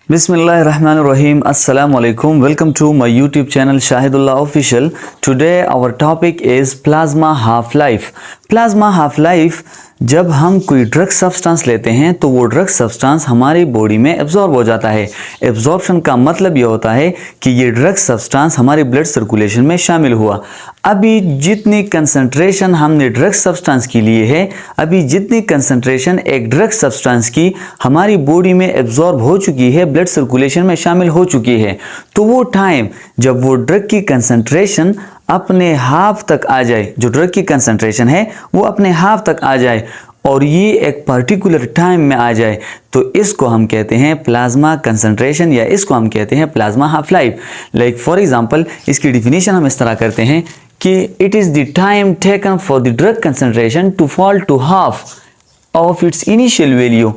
Bismillahirrahmanirrahim. Assalamu alaikum. Welcome to my YouTube channel Shahidullah Official. Today our topic is plasma half-life. Plasma half-life जब हम कोई drug substance लेते हैं तो वो ड्रग सब्सटेंस हमारी बॉडी में एब्जॉर्ब हो जाता है। एब्जॉर्प्शन का मतलब ये होता है कि ये ड्रग सब्सटेंस हमारे ब्लड सर्कुलेशन में शामिल हुआ। अभी जितनी कंसंट्रेशन हमने ड्रग सब्सटेंस की लिए है, अभी जितनी कंसंट्रेशन एक ड्रग सब्सटेंस की हमारी बॉडी में एब्जॉर्ब हो चुकी है, ब्लड सर्कुलेशन में शामिल हो चुकी है, तो वो टाइम जब वो ड्रग की कंसंट्रेशन अपने हाफ तक आ जाए, जो ड्रग की कंसंट्रेशन है वो अपने हाफ तक आ जाए और ये एक पर्टिकुलर टाइम में आ जाए, तो इसको हम कहते हैं प्लाज्मा कंसंट्रेशन या इसको हम कहते हैं plasma half life. Like for example इसकी डिफिनीशन हम इस तरह करते हैं कि it is the time taken for the drug concentration to fall to half of its initial value.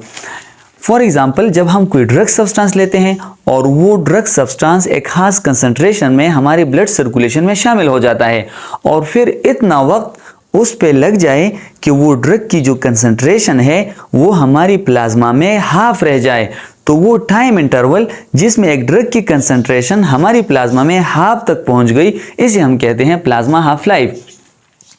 For example जब हम कोई ड्रग सब्सटेंस लेते हैं और वो ड्रग सब्सटेंस एक खास कंसंट्रेशन में हमारे ब्लड सर्कुलेशन में शामिल हो जाता है और फिर इतना वक्त उस पे लग जाए कि वो ड्रग की जो कंसंट्रेशन है वो हमारी प्लाज्मा में हाफ रह जाए, तो वो टाइम इंटरवल जिसमें एक ड्रग की कंसंट्रेशन हमारी प्लाज्मा में हाफ तक पहुंच गई, इसे हम कहते हैं plasma half life.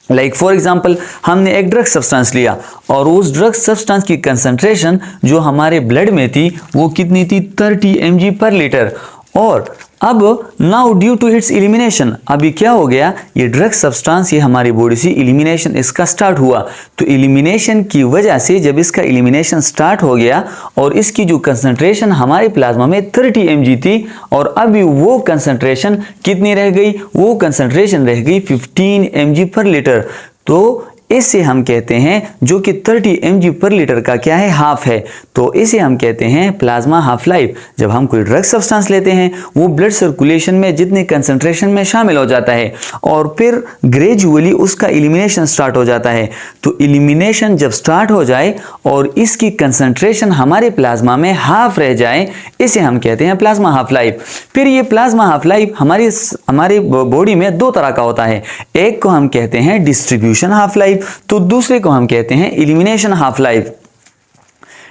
Like for example हमने एक ड्रग सब्सटेंस लिया और उस ड्रग सब्सटेंस की कंसंट्रेशन जो हमारे ब्लड में थी वो कितनी थी 30 mg पर लीटर, और अब now due to its elimination अभी क्या हो गया, ये ड्रग सब्सटेंस ये हमारी बॉडी से एलिमिनेशन इसका स्टार्ट हुआ, तो एलिमिनेशन की वजह से जब इसका एलिमिनेशन स्टार्ट हो गया और इसकी जो कंसंट्रेशन हमारे प्लाज्मा में 30 mg थी और अभी वो कंसंट्रेशन कितनी रह गई, वो कंसंट्रेशन रह गई 15 mg पर लीटर, तो इसे हम कहते हैं जो कि 30 mg पर लीटर का क्या है, हाफ है, तो इसे हम कहते हैं प्लाज्मा हाफ लाइफ। जब हम कोई ड्रग सब्सटेंस लेते हैं वो ब्लड सर्कुलेशन में जितनी कंसंट्रेशन में शामिल हो जाता है और फिर ग्रेजुअली उसका एलिमिनेशन स्टार्ट हो जाता है, तो एलिमिनेशन जब स्टार्ट हो जाए और इसकी कंसंट्रेशन हमारे प्लाज्मा में हाफ रह जाए, इसे हम कहते हैं प्लाज्मा हाफ लाइफ। फिर ये प्लाज्मा हाफ लाइफ हमारी बॉडी में दो तरह का होता है, एक को हम कहते हैं डिस्ट्रीब्यूशन हाफ लाइफ, तो दूसरे को हम कहते हैं elimination half life.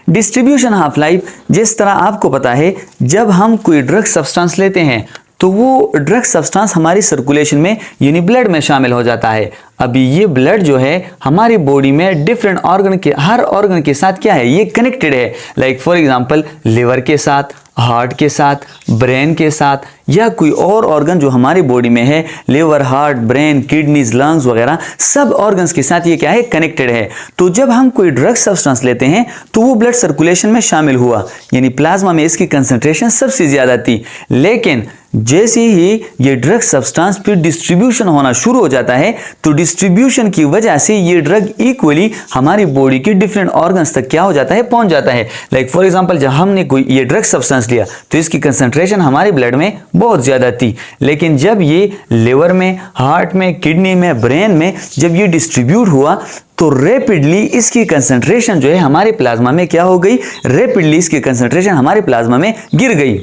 Distribution half life जिस तरह आपको पता है जब हम कोई ड्रग सब्सटेंस लेते हैं तो वो ड्रग सब्सटेंस हमारी सर्कुलेशन में यानी ब्लड में शामिल हो जाता है। अभी ये ब्लड जो है हमारी बॉडी में डिफरेंट ऑर्गन के हर ऑर्गन के साथ क्या है, ये कनेक्टेड है। लाइक फॉर एग्जांपल लिवर के साथ, हार्ट के साथ, ब्रेन के साथ या कोई और ऑर्गन जो हमारी बॉडी में है, liver, heart, brain, kidneys, lungs वगैरह सब ऑर्गन्स के साथ ये क्या है, कनेक्टेड है। तो जब हम कोई ड्रग सब्सटेंस लेते हैं तो वो ब्लड सर्कुलेशन में शामिल हुआ, यानी प्लाज्मा में इसकी कंसंट्रेशन सबसे ज्यादा थी, लेकिन जैसे ही ये ड्रग सब्सटेंस फिर डिस्ट्रीब्यूशन होना शुरू हो जाता है तो डिस्ट्रीब्यूशन की वजह से ये ड्रग इक्वली हमारी बॉडी के डिफरेंट ऑर्गन्स तक क्या हो जाता है, पहुंच जाता है। लाइक फॉर एग्जांपल जब हमने कोई ये ड्रग सब्सटेंस लिया तो इसकी कंसंट्रेशन हमारे ब्लड में बहुत ज्यादा थी, लेकिन जब ये लिवर में, हार्ट में, किडनी में, ब्रेन में जब ये डिस्ट्रीब्यूट हुआ तो रैपिडली इसकी कंसंट्रेशन जो है हमारे प्लाज्मा में क्या हो गई, रैपिडली इसकी कंसंट्रेशन हमारे प्लाज्मा में गिर गई।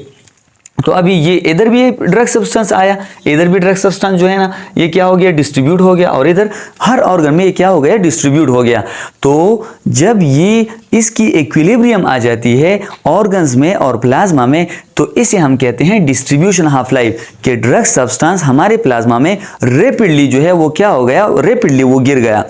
तो अभी ये इधर भी ड्रग सब्सटेंस आया, इधर भी ड्रग सब्सटेंस जो है ना ये क्या हो गया, डिस्ट्रीब्यूट हो गया, और इधर हर ऑर्गन में ये क्या हो गया, डिस्ट्रीब्यूट हो गया। तो जब ये इसकी इक्विलिब्रियम आ जाती है ऑर्गन्स में और प्लाज्मा में, तो इसे हम कहते हैं डिस्ट्रीब्यूशन हाफ लाइफ, कि ड्रग सब्सटेंस हमारे प्लाज्मा में रैपिडली जो है वो क्या हो गया, रैपिडली वो गिर गया।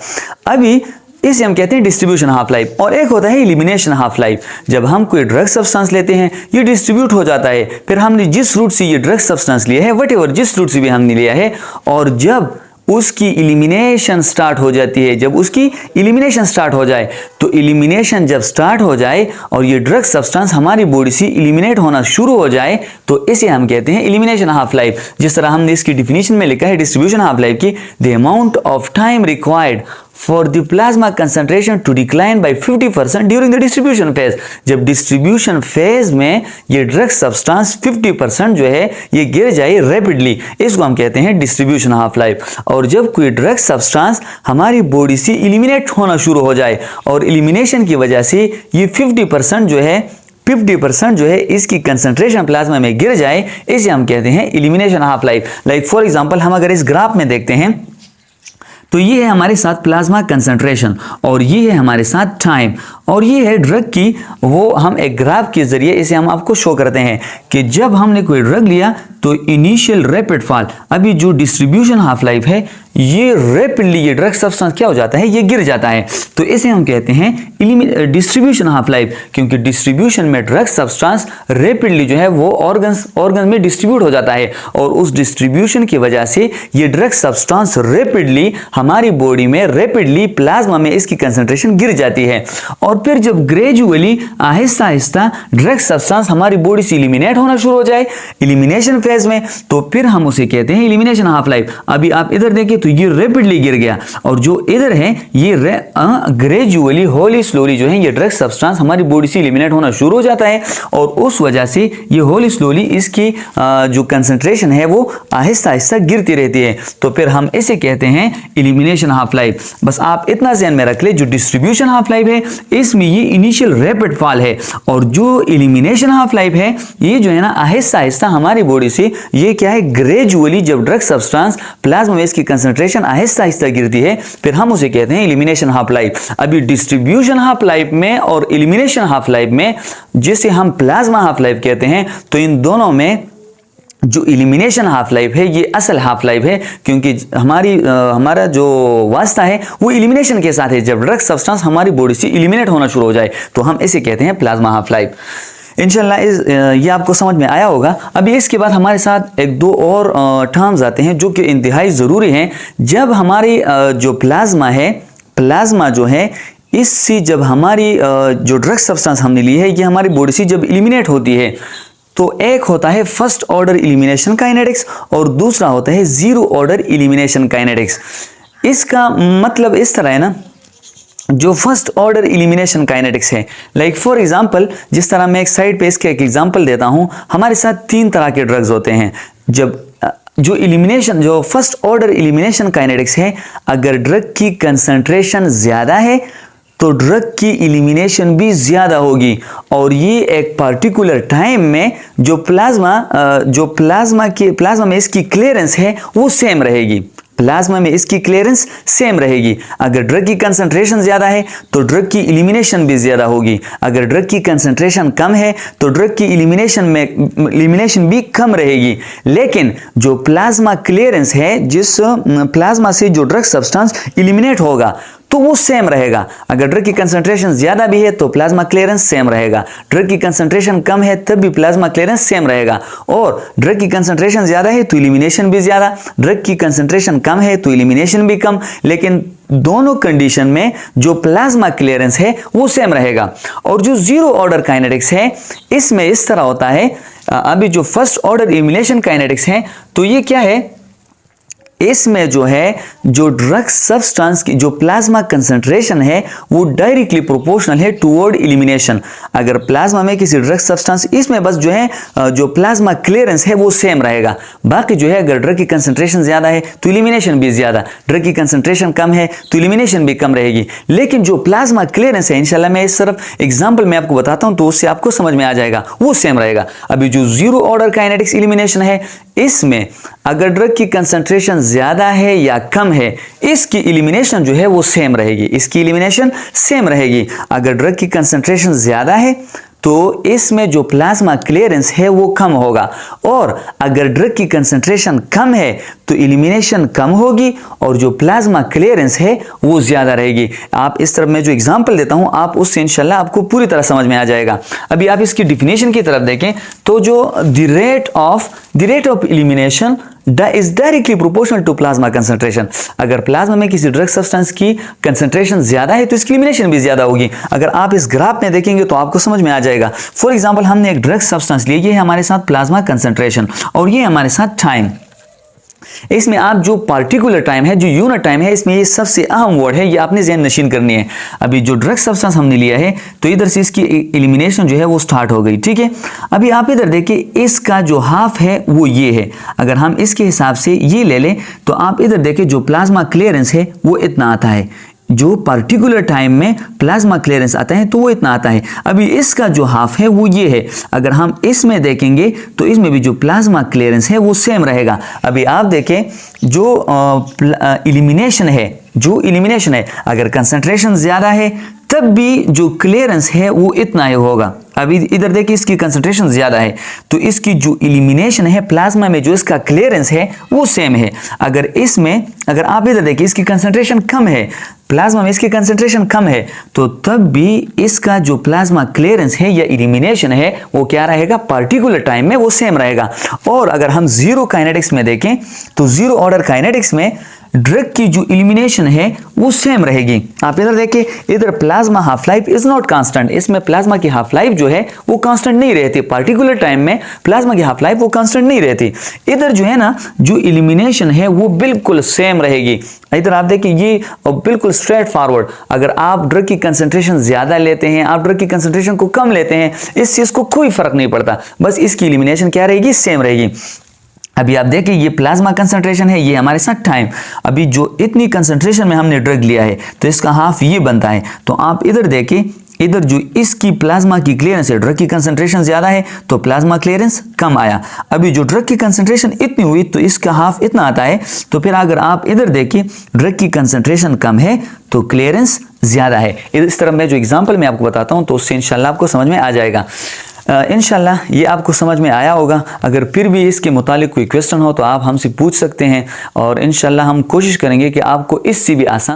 अभी इसे हम कहते हैं डिस्ट्रीब्यूशन हाफ लाइफ। और एक होता है एलिमिनेशन हाफ लाइफ, जब हम कोई ड्रग सब्सटेंस लेते हैं ये डिस्ट्रीब्यूट हो जाता है, फिर हमने जिस रूट से ये ड्रग सब्सटेंस लिया है, वटेवर जिस रूट से भी हमने लिया है, और जब उसकी एलिमिनेशन स्टार्ट हो जाती है, जब उसकी एलिमिनेशन स्टार्ट हो जाए, तो एलिमिनेशन जब स्टार्ट हो जाए और ये ड्रग सब्सटेंस हमारी बॉडी से एलिमिनेट होना शुरू हो जाए, तो इसे हम कहते हैं एलिमिनेशन हाफ लाइफ। जिस तरह हमने इसकी डिफिनीशन में लिखा है डिस्ट्रीब्यूशन हाफ लाइफ की, the amount of time required for the plasma concentration to decline by 50% during the distribution phase. जब डिस्ट्रीब्यूशन फेज में ये ड्रग सब्सटेंस 50% जो है ये गिर जाए रैपिडली, इसको हम कहते हैं डिस्ट्रीब्यूशन हाफ लाइफ। और जब कोई ड्रग सब्सटेंस हमारी बॉडी से एलिमिनेट होना शुरू हो जाए और एलिमिनेशन की वजह से ये 50% जो है इसकी कंसंट्रेशन प्लाज्मा में गिर जाए, इसे हम कहते हैं elimination half life. Like for example हम अगर इस ग्राफ में देखते हैं तो ये है हमारे साथ प्लाज्मा कंसंट्रेशन और ये है हमारे साथ टाइम और ये है ड्रग की, वो हम एक ग्राफ के जरिए इसे हम आपको शो करते हैं कि जब हमने कोई ड्रग लिया तो इनिशियल रैपिड फॉल, अभी जो डिस्ट्रीब्यूशन हाफ लाइफ है ये रैपिडली ये ड्रग सब्सटेंस क्या हो जाता है, ये गिर जाता है। तो इसे हम कहते हैं डिस्ट्रीब्यूशन हाफ लाइफ, क्योंकि डिस्ट्रीब्यूशन में ड्रग सब्सटेंस रैपिडली जो है वो ऑर्गन में डिस्ट्रीब्यूट हो जाता है और उस डिस्ट्रीब्यूशन की वजह से ये ड्रग सब्सटेंस रैपिडली हमारी बॉडी में रैपिडली प्लाज्मा में इसकी कंसंट्रेशन गिर जाती है और फिर जब gradually Aahista Aahista drug substance हमारी बॉडी से इलिमिनेट होना शुरू हो जाए इलिमिनेशन फेज में, तो फिर हम उसे कहते हैं इलिमिनेशन हाफ लाइफ। अभी आप इधर देखिए तो ये रैपिडली गिर गया और जो इधर है ये ग्रेजुअली होली स्लोली जो है ये ड्रग सब्सटेंस हमारी बॉडी से एलिमिनेट होना शुरू हो जाता है और उस वजह से ये होली स्लोली इसकी जो कंसंट्रेशन है वो आहिस्ता आहिस्ता गिरती रहती है। तो फिर हम इसे कहते हैं एलिमिनेशन हाफ लाइफ। बस आप इतना ध्यान में रख ले, जो डिस्ट्रीब्यूशन हाफ लाइफ है इसमें ये इनिशियल रैपिड फॉल है और जो एलिमिनेशन हाफ लाइफ है ये जो है ना आहिस्ता आहिस्ता हमारी बॉडी से ये क्या है ग्रेजुअली जब ड्रग सब्सटेंस प्लाज्मा में इसकी कंसंट्रेशन आहिस्ता आहिस्ता गिरती है फिर हम उसे कहते हैं एलिमिनेशन हाफ लाइफ। अभी डिस्ट्रीब्यूशन हाफ लाइफ में और एलिमिनेशन हाफ लाइफ में, जिसे हम प्लाज्मा हाफ लाइफ कहते हैं, तो इन दोनों में जो एलिमिनेशन हाफ लाइफ है ये असल हाफ लाइफ है, क्योंकि हमारा जो वास्ता है वो एलिमिनेशन के साथ है। जब ड्रग सब्सटेंस हमारी बॉडी से एलिमिनेट होना शुरू हो जाए तो हम इसे कहते हैं प्लाज्मा हाफ लाइफ। इंशाल्लाह ये आपको समझ में आया होगा। अभी इसके बाद हमारे साथ एक दो और टर्म्स आते हैं जो कि इंतहाई ज़रूरी हैं। जब हमारी जो प्लाज्मा है, प्लाज्मा जो है इससे जब हमारी जो ड्रग सब्सटेंस हमने ली है ये हमारी बॉडी से जब एलिमिनेट होती है तो एक होता है फर्स्ट ऑर्डर एलिमिनेशन काइनेटिक्स और दूसरा होता है जीरो ऑर्डर एलिमिनेशन काइनेटिक्स। इसका मतलब इस तरह है ना, जो फर्स्ट ऑर्डर एलिमिनेशन काइनेटिक्स है, लाइक फॉर एग्जांपल जिस तरह मैं एक साइड पे इसके एक एग्जांपल देता हूं, हमारे साथ 3 तरह के ड्रग्स होते हैं। जब जो फर्स्ट ऑर्डर एलिमिनेशन काइनेटिक्स है, अगर ड्रग की कंसंट्रेशन ज्यादा है तो ड्रग की एलिमिनेशन भी ज्यादा होगी और ये एक पर्टिकुलर टाइम में जो प्लाज्मा में इसकी क्लियरेंस है वो सेम रहेगी। प्लाज्मा में इसकी क्लियरेंस सेम रहेगी। अगर ड्रग की कंसंट्रेशन ज्यादा है तो ड्रग की एलिमिनेशन भी ज्यादा होगी। अगर ड्रग की कंसंट्रेशन कम है तो ड्रग की एलिमिनेशन भी कम रहेगी। लेकिन जो प्लाज्मा क्लियरेंस है, जिस प्लाज्मा से जो ड्रग सब्सटेंस एलिमिनेट होगा तो वो सेम रहेगा। अगर ड्रग की कंसंट्रेशन ज्यादा भी है तो प्लाज्मा क्लियरेंस सेम रहेगा, ड्रग की कंसंट्रेशन कम है तब भी प्लाज्मा क्लियरेंस सेम रहेगा, और ड्रग की कंसंट्रेशन ज्यादा है तो एलिमिनेशन भी ज्यादा, ड्रग की कंसंट्रेशन कम है तो एलिमिनेशन भी कम। लेकिन दोनों कंडीशन में जो प्लाज्मा क्लियरेंस है वो सेम रहेगा। और जो जीरो ऑर्डर काइनेटिक्स है इसमें इस तरह होता है, अभी जो फर्स्ट ऑर्डर एलिमिनेशन काइनेटिक्स है तो ये क्या है, इसमें जो है जो ड्रग सब्सटेंस की जो प्लाज्मा कंसंट्रेशन है वो डायरेक्टली प्रोपोर्शनल है टुवर्ड एलिमिनेशन। अगर प्लाज्मा में किसी ड्रग सब्सटेंस, इसमें बस जो है जो प्लाज्मा क्लियरेंस है वो सेम रहेगा, बाकी जो है अगर ड्रग की कंसंट्रेशन ज्यादा है तो एलिमिनेशन भी ज्यादा, ड्रग की कंसंट्रेशन कम है तो एलिमिनेशन भी कम रहेगी। लेकिन जो प्लाज्मा क्लियरेंस है, इंशाल्लाह मैं इस तरफ एग्जाम्पल में आपको बताता हूं तो उससे आपको समझ में आ जाएगा, वो सेम रहेगा। अभी जो जीरो ऑर्डर काइनेटिक्स एलिमिनेशन है इसमें अगर ड्रग की कंसंट्रेशन ज्यादा है या कम है इसकी एलिमिनेशन जो है वो सेम रहेगी, इसकी एलिमिनेशन सेम रहेगी। अगर ड्रग की कंसंट्रेशन ज्यादा है तो इसमें जो प्लाज्मा क्लियरेंस है वो कम होगा, और अगर ड्रग की कंसंट्रेशन कम है तो एलिमिनेशन कम होगी और जो प्लाज्मा क्लियरेंस है वो ज्यादा रहेगी। आप इस तरफ मैं जो एग्जांपल देता हूं आप उससे इंशाल्लाह आपको पूरी तरह समझ में आ जाएगा। अभी आप इसकी डिफिनेशन की तरफ देखें तो जो the rate of elimination is directly proportional to plasma concentration। अगर प्लाज्मा में किसी ड्रग सब्सटेंस की कंसंट्रेशन ज्यादा है तो इसकी एलिमिनेशन भी ज्यादा होगी। अगर आप इस ग्राफ में देखेंगे तो आपको समझ में आ जाएगा। फॉर एग्जांपल हमने एक ड्रग सब्सटेंस ली, ये है हमारे साथ प्लाज्मा कंसंट्रेशन और ये हमारे साथ टाइम। इसमें आप जो पार्टिकुलर टाइम है, जो यूनिट टाइम है, इसमें ये सबसे अहम वर्ड है, ये आपने ज़हन नशीन करनी है। अभी जो ड्रग सब्सटेंस हमने लिया है तो इधर से इसकी एलिमिनेशन जो है वो स्टार्ट हो गई, ठीक है। अभी आप इधर देखिए इसका जो हाफ है वो ये है, अगर हम इसके हिसाब से ये ले लें तो आप इधर देखिए जो प्लाज्मा क्लियरेंस है वो इतना आता है, जो पर्टिकुलर टाइम में प्लाज्मा क्लियरेंस आता है तो वो इतना आता है। अभी इसका जो हाफ है वो ये है। अगर हम इसमें देखेंगे तो इसमें भी जो प्लाज्मा क्लियरेंस है वो सेम रहेगा। अभी आप देखें जो इलिमिनेशन है, अगर कंसंट्रेशन ज़्यादा है तब भी जो क्लियरेंस है वो इतना ही होगा। अभी इधर देखिए इसकी कंसंट्रेशन ज़्यादा है तो इसकी जो इलिमिनेशन है प्लाज्मा में, जो इसका क्लियरेंस है वो सेम है। अगर आप इधर देखिए इसकी कंसंट्रेशन कम है, प्लाज्मा में इसकी कंसंट्रेशन कम है, तो तब भी इसका जो प्लाज्मा क्लियरेंस है या इलिमिनेशन है वो क्या रहेगा, पर्टिकुलर टाइम में वो सेम रहेगा। और अगर हम जीरो काइनेटिक्स में देखें तो जीरो ऑर्डर काइनेटिक्स में ड्रग की जो इलिमिनेशन है वो सेम रहेगी। आप इधर देखिए, इधर plasma half life is not constant, इसमें प्लाज्मा की हाफ लाइफ जो है वो कांस्टेंट नहीं रहती। पर्टिकुलर टाइम में प्लाज्मा की हाफ लाइफ वो कांस्टेंट नहीं रहती। इधर जो है ना, जो इलिमिनेशन है वो बिल्कुल सेम रहेगी। इधर आप देखिए ये बिल्कुल स्ट्रेट फॉरवर्ड, अगर आप ड्रग की कंसंट्रेशन ज्यादा लेते हैं, आप ड्रग की कंसंट्रेशन को कम लेते हैं, इस चीज को कोई फर्क नहीं पड़ता, बस इसकी इलिमिनेशन क्या रहेगी, सेम रहेगी। अभी आप देखिए ये प्लाज्मा कंसंट्रेशन है, ये हमारे साथ टाइम। अभी जो इतनी कंसंट्रेशन में हमने ड्रग लिया है तो इसका हाफ ये बनता है। तो आप इधर देखिए, इधर जो इसकी प्लाज्मा की क्लियरेंस है, ड्रग की कंसंट्रेशन ज्यादा है तो प्लाज्मा क्लियरेंस कम आया। अभी जो ड्रग की कंसंट्रेशन इतनी हुई तो इसका हाफ इतना आता है। तो फिर अगर आप इधर देखिए ड्रग की कंसंट्रेशन कम है तो क्लियरेंस ज्यादा है। इस तरह मैं जो एग्जांपल मैं आपको बताता हूं तो उससे इंशाल्लाह आपको समझ में आ जाएगा। इंशाल्लाह ये आपको समझ में आया होगा। अगर फिर भी इसके मुतालिक कोई क्वेश्चन हो तो आप हमसे पूछ सकते हैं और इंशाल्लाह हम कोशिश करेंगे कि आपको इससे भी आसान